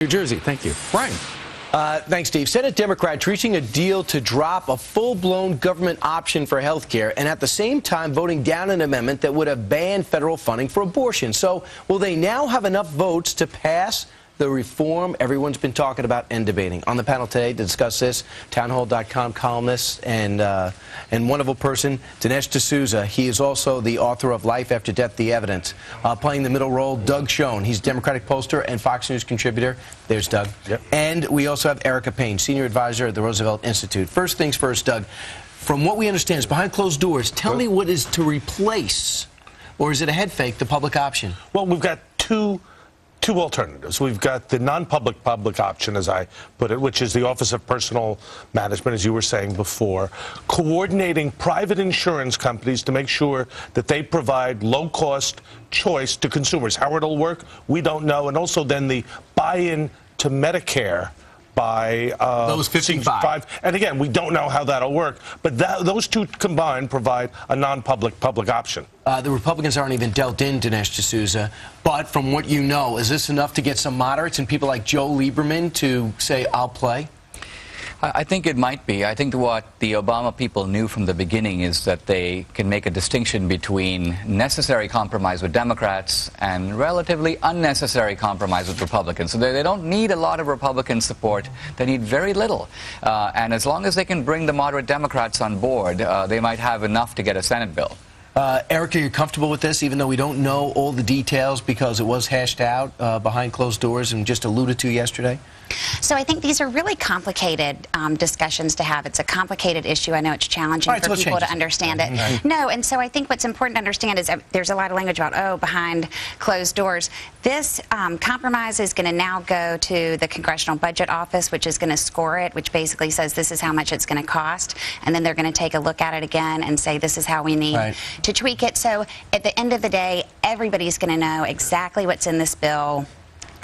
New Jersey. Thank you. Brian. Thanks, Steve. Senate Democrats reaching a deal to drop a full-blown government option for health care and at the same time voting down an amendment that would have banned federal funding for abortion. So will they now have enough votes to pass the reform everyone's been talking about and debating? On the panel today to discuss this, townhall.com columnist and wonderful person, Dinesh D'Souza. He is also the author of Life After Death, The Evidence. Playing the middle role, Doug Schoen. He's Democratic pollster and Fox News contributor. There's Doug. Yep. And we also have Erica Payne, senior advisor at the Roosevelt Institute. First things first, Doug. From what we understand, it's behind closed doors. Tell me what is to replace, or is it a head fake, the public option? Well, we've got two alternatives. We've got the non-public option, as I put it, which is the Office of Personnel Management, as you were saying before, coordinating private insurance companies to make sure that they provide low-cost choice to consumers. How it'll work, we don't know. And also then the buy-in to Medicare by those 55. And again, we don't know how that'll work, but those two combined provide a non-public option. The Republicans aren't even dealt in, Dinesh D'Souza, but from what you know, is this enough to get some moderates and people like Joe Lieberman to say, I'll play? I think it might be. I think what the Obama people knew from the beginning is that they can make a distinction between necessary compromise with Democrats and relatively unnecessary compromise with Republicans. So they don't need a lot of Republican support. They need very little. And as long as they can bring the moderate Democrats on board, they might have enough to get a Senate bill. Erica, you're comfortable with this, even though we don't know all the details because it was hashed out behind closed doors and just alluded to yesterday? So I think these are really complicated discussions to have. It's a complicated issue. I know it's challenging for people to understand it. Right. No, and so I think what's important to understand is that there's a lot of language about, behind closed doors. This compromise is going to now go to the Congressional Budget Office, which is going to score it, which basically says this is how much it's going to cost, and then they're going to take a look at it again and say this is how we need to tweak it. So at the end of the day, everybody's going to know exactly what's in this bill.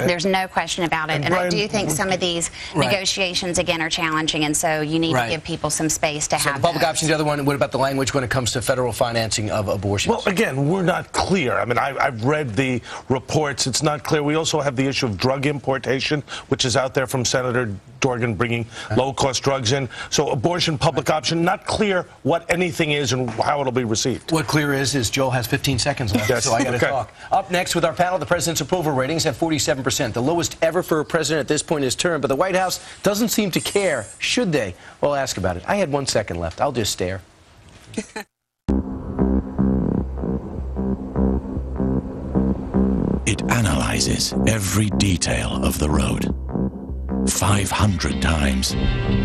There's no question about it. And Brian, I do think some of these negotiations, again, are challenging, and so you need to give people some space to have the public option, the other one, what about the language when it comes to federal financing of abortions? Well, again, we're not clear. I mean, I've read the reports. It's not clear. We also have the issue of drug importation, which is out there from Senator Dorgan bringing low-cost drugs in. So abortion, public option, not clear what anything is and how it'll be received. What clear is Joel has 15 seconds left, so I got to talk. Up next with our panel, the president's approval ratings have 47%. The lowest ever for a president at this point in his term, but the White House doesn't seem to care. Should they? Well, ask about it. I had 1 second left. I'll just stare. It analyzes every detail of the road. 500 times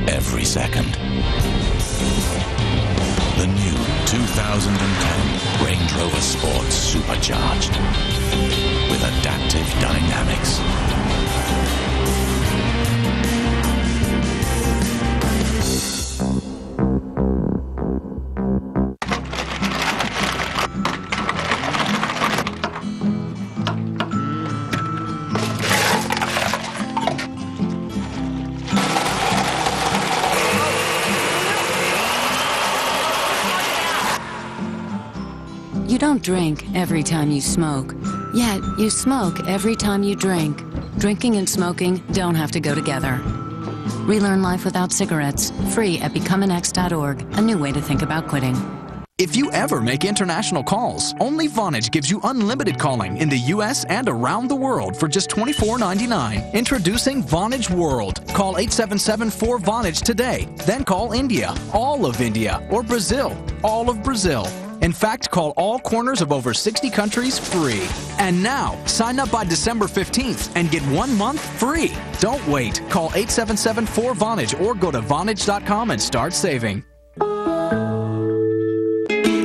every second. The new 2010 Range Rover Sport Supercharged with adaptive dynamics. You don't drink every time you smoke, yet you smoke every time you drink. Drinking and smoking don't have to go together. Relearn life without cigarettes, free at becomeanx.org, a new way to think about quitting. If you ever make international calls, only Vonage gives you unlimited calling in the U.S. and around the world for just $24.99. Introducing Vonage World. Call 877-4VONAGE today. Then call India, all of India, or Brazil, all of Brazil. In fact, call all corners of over 60 countries free. And now, sign up by December 15th and get 1 month free. Don't wait. Call 877-4VONAGE or go to Vonage.com and start saving.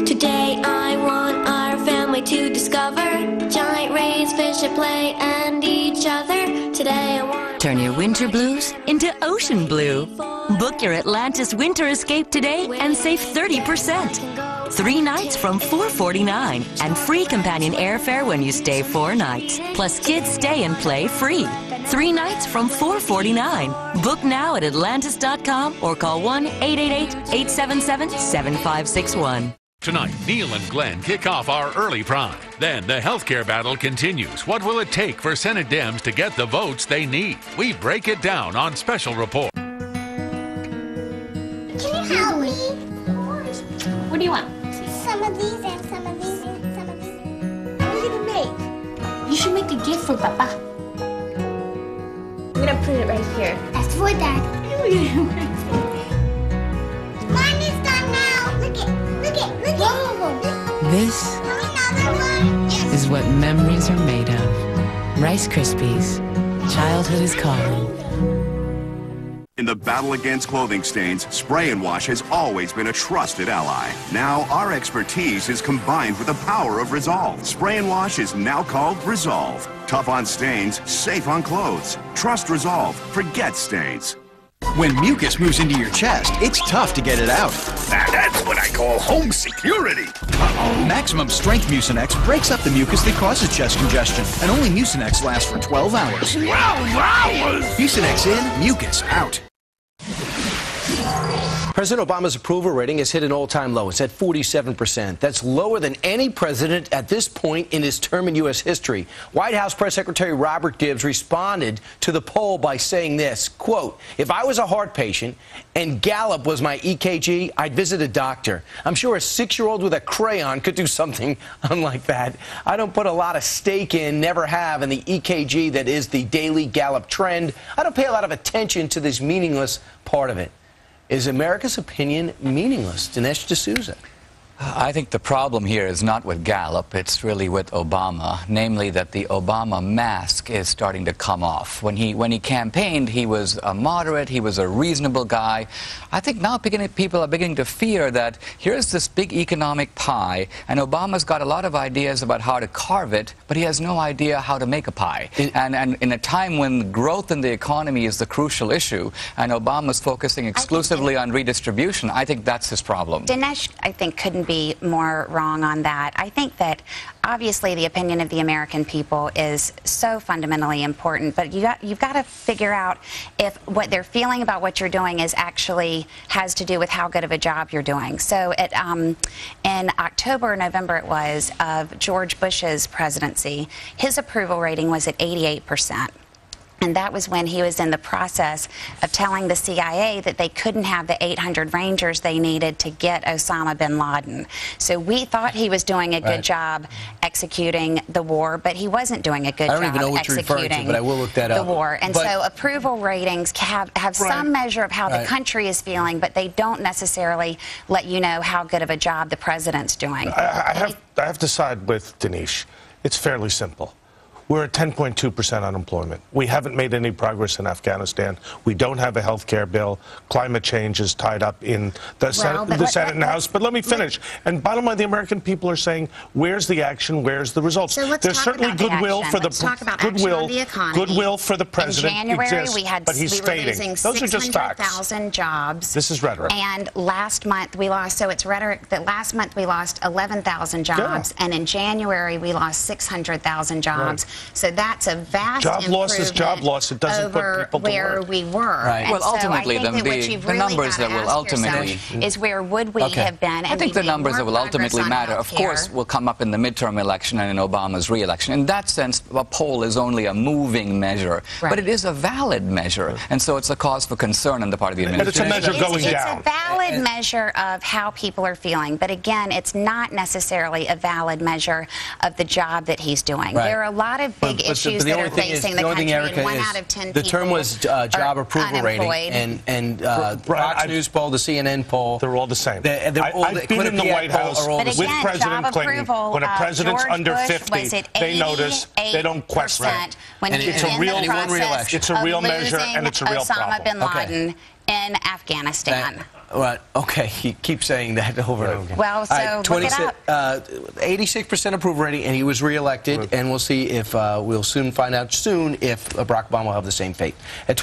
Today I want our family to discover giant rays, fish at play, and each other. Today I want... Turn your winter blues into ocean blue. Book your Atlantis winter escape today and save 30%. 3 nights from $449 and free companion airfare when you stay 4 nights. Plus kids stay and play free. 3 nights from $449. Book now at Atlantis.com or call 1-888-877-7561. Tonight, Neil and Glenn kick off our early prime. Then the healthcare battle continues. What will it take for Senate Dems to get the votes they need? We break it down on Special Report. Can you help me? What do you want? Some of these and some of these and some of these. What are you gonna make? You should make a gift for Papa. I'm gonna put it right here. That's for Dad. Mine is done now. Look it. This is what memories are made of. Rice Krispies. Childhood is calling. In the battle against clothing stains, Spray and Wash has always been a trusted ally. Now our expertise is combined with the power of Resolve. Spray and Wash is now called Resolve. Tough on stains, safe on clothes. Trust Resolve. Forget stains. When mucus moves into your chest, it's tough to get it out. That's what I call home security. Maximum Strength Mucinex breaks up the mucus that causes chest congestion, and only Mucinex lasts for 12 hours. 12 hours? Mucinex in, mucus out. President Obama's approval rating has hit an all-time low. It's at 47%. That's lower than any president at this point in his term in U.S. history. White House Press Secretary Robert Gibbs responded to the poll by saying this, quote, "If I was a heart patient and Gallup was my EKG, I'd visit a doctor. I'm sure a 6-year-old with a crayon could do something unlike that. I don't put a lot of stake in, never have, in the EKG that is the daily Gallup trend. I don't pay a lot of attention to this meaningless part of it." Is America's opinion meaningless? Dinesh D'Souza. I think the problem here is not with Gallup, it's really with Obama, namely that the Obama mask is starting to come off. When he campaigned, he was a moderate, he was a reasonable guy. I think now people are beginning to fear that here's this big economic pie, and Obama's got a lot of ideas about how to carve it, but he has no idea how to make a pie. And in a time when growth in the economy is the crucial issue, and Obama's focusing exclusively on redistribution, I think that's his problem. Dinesh, I think, couldn't be more wrong on that. I think that obviously the opinion of the American people is so fundamentally important, but you've got to figure out if what they're feeling about what you're doing is actually has to do with how good of a job you're doing. So in October or November it was of George Bush's presidency, his approval rating was at 88%. And that was when he was in the process of telling the CIA that they couldn't have the 800 Rangers they needed to get Osama bin Laden. So we thought he was doing a good job executing the war, but he wasn't doing a good job executing but I will look that up. The war. And so approval ratings have some measure of how the country is feeling, but they don't necessarily let you know how good of a job the president's doing. I have to side with Dinesh. It's fairly simple. We're at 10.2% unemployment. We haven't made any progress in Afghanistan. We don't have a health care bill. Climate change is tied up in the Senate and House. But let me finish. And bottom line, the American people are saying, where's the action? Where's the results? So let's There's talk certainly about goodwill for the goodwill for the president. In January, but he's fading. Those are just facts. 600,000 jobs. This is rhetoric. And last month we lost. So it's rhetoric that last month we lost 11,000 jobs, and in January we lost 600,000 jobs. So that's a vast job loss is job loss. It doesn't put people to where work. we were. Right. Well, ultimately, the numbers that will ultimately is where would we have been? I think the numbers that will ultimately matter, of course, will come up in the midterm election and in Obama's re-election. In that sense, a poll is only a moving measure, but it is a valid measure, and so it's a cause for concern on the part of the administration. But it's a measure going down. It's a valid measure of how people are feeling, but again, it's not necessarily a valid measure of the job that he's doing. There are a lot of big issues that are facing the country, and 1 out of 10 people. The term was job approval rating, and Fox News poll, the CNN poll. They're all the same. I've been in the White House with President Clinton. When a president's under 50, they notice, they don't question. When he was in the process it's a real measure, and it's a real Osama bin Laden in Afghanistan. Right. Okay. He keeps saying that over and over again. Well, so look it up. 86% approval rating, and he was reelected. And we'll see if we'll soon find out if Barack Obama will have the same fate. At